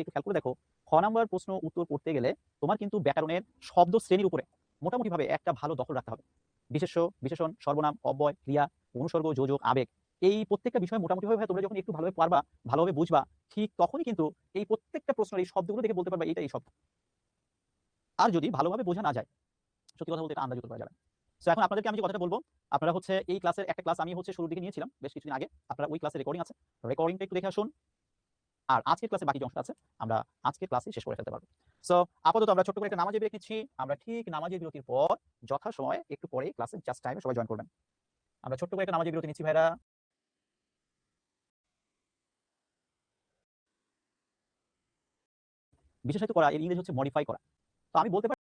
একটু খেয়াল করে দেখো, খ নাম্বার প্রশ্ন উত্তর করতে গেলে তোমার কিন্তু ব্যাকরণের শব্দ শ্রেণীর উপরে মোটামুটিভাবে একটা ভালো দখল রাখতে হবে। বিশেষ্য, বিশেষণ, সর্বনাম, অব্যয়, ক্রিয়া, অনুসর্গ, যোজক, আবেগ, এই প্রত্যেকটা বিষয় মোটামুটিভাবে তোমরা যখন একটু ভালোভাবে পারবা, ভালোভাবে বুঝবা, ঠিক তখনই কিন্তু এই প্রত্যেকটা প্রশ্নের এই শব্দগুলো দেখে বলতে পারবা এইটা এই শব্দ। আর যদি ভালোভাবে বোঝা না যায়, সত্যি কথা বলতে এটা আন্দাজ করতে পারা যাবে। সো এখন আপনাদেরকে আমি যে কথাটা বলবো, আপনারা হচ্ছে এই ক্লাসের একটা ক্লাস আমি হচ্ছে শুরুর দিকে নিয়েছিলাম বেশ কিছুদিন আগে, আপনারা ওই ক্লাসে রেকর্ডিং আছে, রেকর্ডিংটা একটু দেখে আসুন। আর আজকের ক্লাসে বাকি যে অংশটা আছে আমরা আজকের ক্লাসে শেষ করে ফেলতে পারবো। সো আপাতত আমরা ছোট্ট করে একটা নামাজের ব্রেক নিচ্ছি। আমরা ঠিক নামাজের বিরতির পর যথাসময়ে একটু পরে ক্লাসে জাস্ট টাইমে সবাই জয়েন করবেন। আমরা ছোট্ট করে একটা নামাজের বিরতি নিচ্ছি ভাইরা। বিশেষায়িত করা এর ইংরেজি হচ্ছে মডিফাই করা। তো আমি বলতে পারি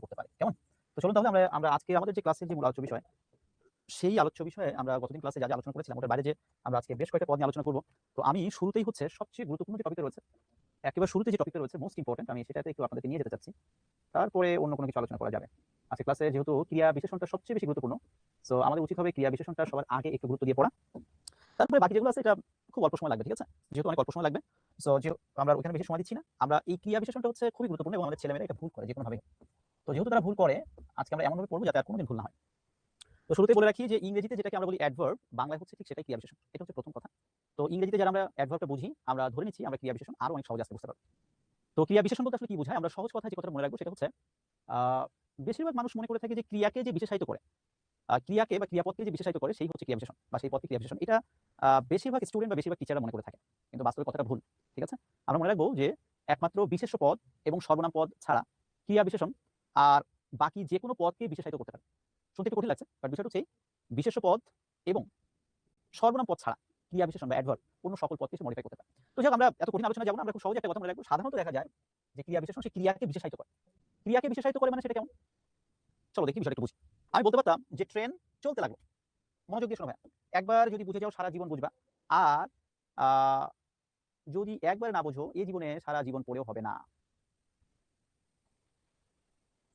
করতে পারি, কেমন? তো চলুন তাহলে আমরা আমরা আজকে আমাদের যে ক্লাসের যে মূল আলোচ্য বিষয়, সেই আলোচ্য বিষয়ে আমরা গতদিন ক্লাসে যা আলোচনা করেছিলাম ওটার বাইরে যে আমরা আজকে বেশ কয়েকটা পদ নিয়ে আলোচনা করব। তো আমি শুরুতেই হচ্ছে সবচেয়ে গুরুত্বপূর্ণ যে টপিকটা রয়েছে, একেবারে শুরুতে যে টপিকটা রয়েছে মোস্ট ইম্পর্টেন্ট, আমি সেটাতে একটু আপনাদেরকে নিয়ে যেতে চাচ্ছি। তারপরে অন্য কোনো কিছু আলোচনা করা যাবে। আজকে ক্লাসে যেহেতু ক্রিয়া বিশেষণটা সবচেয়ে বেশি গুরুত্বপূর্ণ, সো আমাদের উচিত হবে ক্রিয়া বিশেষণটা সবার আগে একটু গুরুত্ব দিয়ে পড়া। তারপরে বাকি যেগুলো আছে এটা খুব অল্প সময় লাগবে, ঠিক আছে? যেহেতু অনেক অল্প সময় লাগবে, সো যে আমরা ওখানে বেশি সময় দিচ্ছি না। আমরা এই ক্রিয়া বিশেষণটা হচ্ছে খুবই গুরুত্বপূর্ণ এবং আমাদের ছেলেমেয়েরা এটা ভুল করে যে কোনোভাবে। তো যেহেতু তারা ভুল করে, আজকে আমরা এমনভাবে পড়বো যাতে আর কোনোদিন ভুল না হয়। তো শুরুতেই বলে রাখি যে ইংরেজিতে যেটাকে আমরা বলি অ্যাডভার্ব, বাংলায় হচ্ছে ঠিক সেটাই ক্রিয়া বিশেষণ। এটা হচ্ছে প্রথম কথা। তো ইংরেজিতে যারা আমরা অ্যাডভার্বটা বুঝি, আমরা ধরে নিচ্ছি আমরা ক্রিয়া বিশেষণ আরো অনেক সহজে আসতে বুঝতে পারবো। তো ক্রিয়া বিশেষণ বলতে আসলে কি বোঝায়, আমরা সহজ কথায় যে কথাটা মনে রাখবো সেটা হচ্ছে বেশিরভাগ মানুষ মনে করে থাকে যে ক্রিয়াকে যে বিশেষায়িত করে, ক্রিয়াকে বা ক্রিয়াপদকে যে বিশেষায়িত করে সেই হচ্ছে ক্রিয়া বিশেষণ বা সেই পদকে ক্রিয়া বিশেষণ। এটা বেশিরভাগ স্টুডেন্ট বা বেশিরভাগ টিচাররা মনে করে থাকে, কিন্তু বাস্তবে কথাটা ভুল। ঠিক আছে, আমরা মনে রাখবো যে একমাত্র বিশেষ্য পদ এবং সর্বনাম পদ ছাড়া ক্রিয়া বিশেষণ আর বাকি যে কোনো পদকে বিশেষায়িত করতে পারে। শুনতে একটু কঠিন লাগছে, বাট বিষয়টা হচ্ছে বিশেষ্য পদ এবং সর্বনাম পদ ছাড়া ক্রিয়া বিশেষণ বা অ্যাডভার্ব অন্য সকল পদকে সে মডিফাই করতে পারে। তো যাক আমরা এত কঠিন আলোচনা যাব না, আমরা খুব সহজে একটা কথা মনে রাখবো। সাধারণত দেখা যায় যে ক্রিয়া বিশেষণ সে ক্রিয়াকে বিশেষায়িত করে। ক্রিয়াকে বিশেষায়িত করে মানে সেটা কেমন? চলো দেখি বিষয়টা একটু বুঝি। আমি বলতে পারতাম যে ট্রেন চলতে লাগলো। মনোযোগ দিয়ে শোনো ভাই, একবার যদি বুঝে যাও সারা জীবন বুঝবা। আর যদি একবার না বুঝো এই জীবনে সারা জীবন পড়েও হবে না।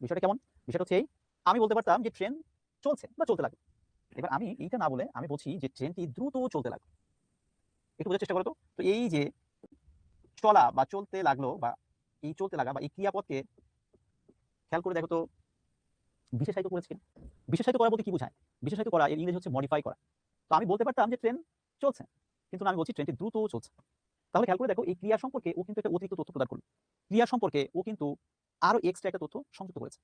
বিষয়টা কেমন? বিষয়টা হচ্ছে এই, আমি বলতে পারতাম যে ট্রেন চলছে বা চলতে লাগলো। এবার আমি এইটা না বলে আমি বলছি যে ট্রেনটি দ্রুত চলতে লাগলো। একটু বোঝার চেষ্টা করো তো। তো এই যে চলা বা চলতে লাগলো বা এই চলতে লাগা বা এই ক্রিয়াপদকে খেয়াল করে দেখো তো বিশেষায়িত করেছে কিনা। বিশেষায়িত করা বলতে কি বোঝায়? বিশেষায়িত করা এর ইংরেজি হচ্ছে মডিফাই করা। তো আমি বলতে পারতাম যে ট্রেন চলছে, কিন্তু না, আমি বলছি ট্রেনটি দ্রুত চলছে। তাহলে খেয়াল করে দেখো এই ক্রিয়া সম্পর্কে ও কিন্তু একটা অতিরিক্ত তথ্য প্রদান করলো। ক্রিয়া সম্পর্কে ও কিন্তু আরো এক্সট্রা একটা তথ্য সংযুক্ত করেছে।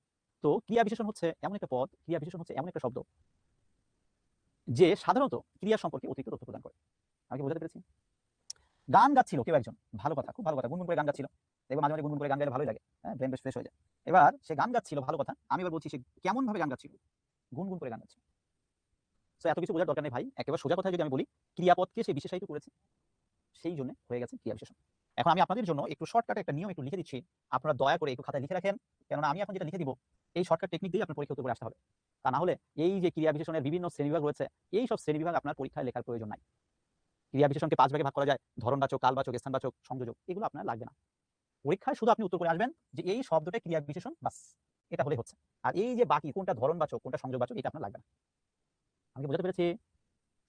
তো ক্রিয়া বিশেষণ হচ্ছে এমন একটা পদ, ক্রিয়া বিশেষণ হচ্ছে এমন একটা শব্দ যে সাধারণত ক্রিয়া সম্পর্কে অতিরিক্ত তথ্য প্রদান করে। আমি কি বোঝাতে পেরেছি? গান গাচ্ছিল কেউ একজন, ভালো কথা, খুব ভালো কথা, গুনগুন করে গান গাচ্ছিল। দেখবো মাঝে মাঝে গুনগুন করে গান গাইলে ভালোই লাগে, হ্যাঁ, ব্রেন বেশ ফ্রেশ হয়ে যায়। এবার সে গান গাচ্ছিল, ভালো কথা। আমি এবার বলছি সে কেমন ভাবে গান গাচ্ছিল? গুনগুন করে গান গাচ্ছিল। তো এত কিছু বোঝার দরকার নেই ভাই, একেবারে সোজা কথায় যদি আমি বলি, ক্রিয়াপদকে সে বিশেষায়িত করেছে, সেই জন্য হয়ে গেছে ক্রিয়া বিশেষণ। এখন আমি আপনাদের জন্য একটু শর্টকাটে একটা নিয়ম একটু লিখে দিচ্ছি, আপনারা দয়া করে একটু খাতায় লিখে রাখেন। কেননা আমি এখন যেটা লিখে দিব এই শর্টকাট টেকনিক দিয়ে আপনার পরীক্ষা উত্তর করে আসতে হবে। তা না হলে এই যে ক্রিয়া বিশেষণের বিভিন্ন শ্রেণীবিভাগ রয়েছে, এই সব শ্রেণীবিভাগ আপনার পরীক্ষায় লেখার প্রয়োজন নাই। ক্রিয়া বিশেষণকে 5 ভাগে ভাগ করা যায়, ধরনবাচক, কালবাচক, স্থানবাচক, সংযোজক, এগুলো আপনার লাগবে না। পরীক্ষায় শুধু আপনি উত্তর করে আসবেন যে এই শব্দটা ক্রিয়া বিশেষণ, বাস, এটা হলেই হচ্ছে। আর এই যে বাকি কোনটা ধরনবাচক কোনটা সংযোগবাচক এটা আপনার লাগবে না। আমি কি বোঝাতে পেরেছি?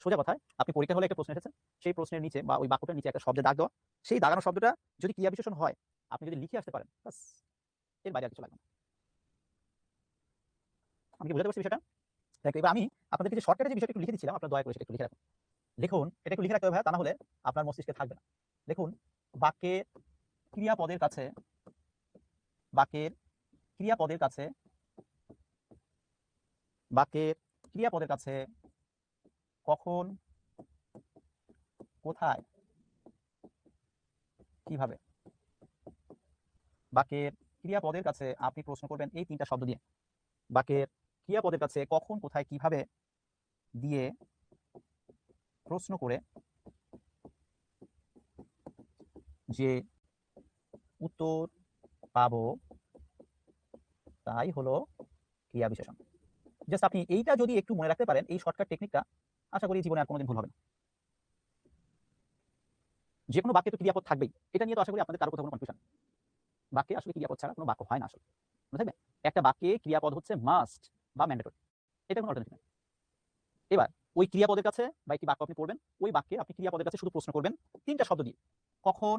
সোজা কথায় আপনি পরীক্ষা হলে একটা প্রশ্ন এসেছে, সেই প্রশ্নের নিচে বা ওই বাক্যটার নিচে একটা শব্দের দাগ দেওয়া, সেই দাগানো শব্দটা যদি ক্রিয়া বিশেষণ হয় আপনি যদি লিখে আসতে পারেন, বাস, এর বাইরে আর কিছু লাগবে না। আমি কি বোঝাতে পারছি বিষয়টা? দেখো এবার আমি আপনাদেরকে যে শর্টকাটে যে বিষয়টা একটু লিখে দিচ্ছিলাম, আপনারা দয়া করে সেটা একটু লিখে রাখুন। লিখুন, এটা একটু লিখে রাখতে হবে ভাই, তা না হলে আপনার মস্তিষ্কে থাকবে না। দেখুন, বাক্যের ক্রিয়াপদের কাছে, বাক্যের ক্রিয়াপদের কাছে, বাক্যের ক্রিয়াপদের কাছে কখন, কোথায়, কিভাবে। বাক্যের ক্রিয়াপদের কাছে আপনি প্রশ্ন করবেন এই 3টা শব্দ দিয়ে। বাক্যের ক্রিয়াপদের কাছে কখন, কোথায়, কিভাবে দিয়ে প্রশ্ন করে যে উত্তর পাবো তাই হলো ক্রিয়া বিশেষণ। জাস্ট আপনি এইটা যদি একটু মনে রাখতে পারেন, এই শর্টকাট টেকনিকটা, আশা করি জীবনে আর কোনোদিন ভুল হবে না। যে কোনো বাক্যে তো ক্রিয়াপদ থাকবেই, এটা নিয়ে তো আশা করি আপনাদের কারো কোথাও কোনো কনফিউশন। বাক্যে আসলে ক্রিয়াপদ ছাড়া কোনো বাক্য হয় না আসলে, মনে থাকবে। একটা বাক্যে ক্রিয়াপদ হচ্ছে মাস্ট বা ম্যান্ডেটরি, এটা কোনো অল্টারনেটিভ নেই। এবার ওই ক্রিয়াপদের কাছে বা একটি বাক্য আপনি পড়বেন, ওই বাক্যে আপনি ক্রিয়াপদের কাছে শুধু প্রশ্ন করবেন 3টা শব্দ দিয়ে, কখন,